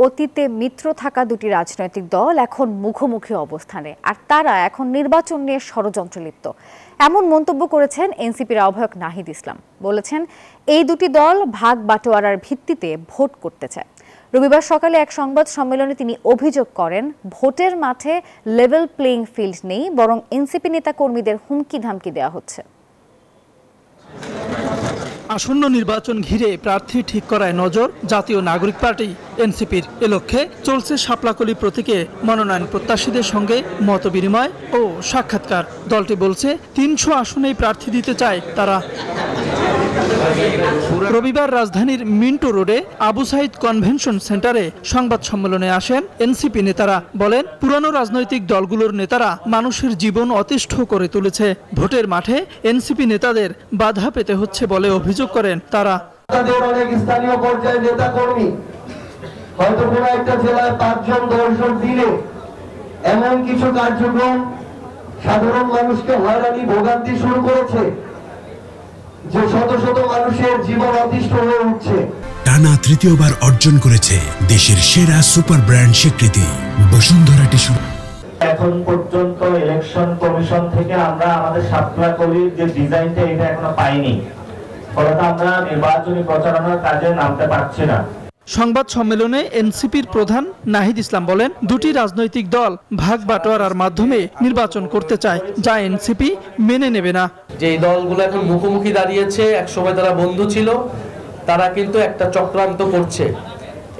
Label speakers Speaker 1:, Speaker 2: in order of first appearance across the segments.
Speaker 1: অতীতে মিত্র থাকা দুটি রাজনৈতিক দল এখন মুখোমুখি অবস্থানে, আর তারা এখন নির্বাচন নিয়ে ষড়যন্ত্রে লিপ্ত। এমন মন্তব্য করেছেন এনসিপির আহ্বায়ক নাহিদ ইসলাম। বলেছেন, এই দুটি দল ভাগ বাটোয়ারার ভিত্তিতে ভোট করতে চায়। রবিবার সকালে এক সংবাদ সম্মেলনে তিনি অভিযোগ করেন, ভোটের মাঠে লেভেল প্লেইং ফিল্ড নেই, বরং এনসিপি নেতাকর্মীদের হুমকি ধামকি দেওয়া হচ্ছে।
Speaker 2: আসন্ন নির্বাচন ঘিরে প্রার্থী ঠিক করায় নজর জাতীয় নাগরিক পার্টি এনসিপির। এ লক্ষ্যে চলছে শাপলাকলি প্রতীকে মনোনয়ন প্রত্যাশীদের সঙ্গে মতবিনিময় ও সাক্ষাৎকার। দলটি বলছে ৩০০ আসনেই প্রার্থী দিতে চায় তারা। রবিবার রাজধানীর মিন্টো রোডে আবু সাইদ কনভেনশন সেন্টারে সংবাদ সম্মেলনে আসেন এনসিপি নেতারা। বলেন, পুরানো রাজনৈতিক দলগুলোর নেতারা মানুষের জীবন অতিষ্ঠ করে তুলেছে। ভোটের মাঠে এনসিপি নেতাদের বাধা পেতে হচ্ছে বলে অভিযোগ করেন তারা।
Speaker 3: অনেক স্থানীয় পর্যায়ে নেতা কর্মী হয়তো কোনো একটা জেলায় ৫ জন ১০ জন দিলে এমন কিছু কার্যক্রম সাধারণ মানুষকে হয়রানি ভোগান্তি শুরু করেছে যে শত শত মানুষের জীবন অতিষ্ঠ হয়ে উঠছে।
Speaker 4: টানা তৃতীয়বার অর্জন করেছে দেশের সেরা সুপার ব্র্যান্ড স্বীকৃতি বসুন্ধরা টিস্যু।
Speaker 5: এখন পর্যন্ত ইলেকশন কমিশন থেকে আমরা আমাদের শাপলাকলির যে ডিজাইনটা এটা এখনো পাইনি, ফলত আমরা নির্বাচনী প্রচারণার কাজে নামতে পারছি না।
Speaker 2: সংবাদ সম্মেলনে এনসিপির প্রধান নাহিদ ইসলাম বলেন, দুটি রাজনৈতিক দল ভাগ বাটোয়ারার মাধ্যমে নির্বাচন করতে চায়, যা এনসিপি মেনে নেবে না।
Speaker 6: যে দলগুলো এখন মুখোমুখি দাঁড়িয়েছে, একসময় তারা বন্ধু ছিল, তারা কিন্তু একটা চক্রান্ত করছে।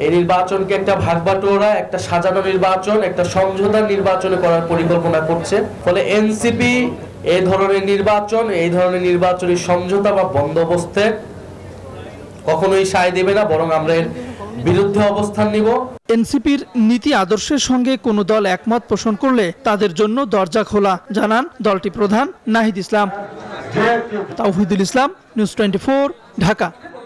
Speaker 6: এই নির্বাচনকে একটা ভাগ বাটোয়ারা, একটা সাজানো নির্বাচন, একটা সমঝোতার নির্বাচনে করার পরিকল্পনা করছে। ফলে এনসিপি এই ধরনের নির্বাচনী সমঝোতা বা বন্দোবস্তে কখনোই সায় দেবে না, বরং আমরা এর বিরুদ্ধে অবস্থান নিব।
Speaker 2: এনসিপির নীতি আদর্শের সঙ্গে কোনো দল একমত পোষণ করলে তাদের জন্য দরজা খোলা, জানান দলটি প্রধান নাহিদ ইসলাম। তাওহিদুল ইসলাম, নিউজ 24, ঢাকা।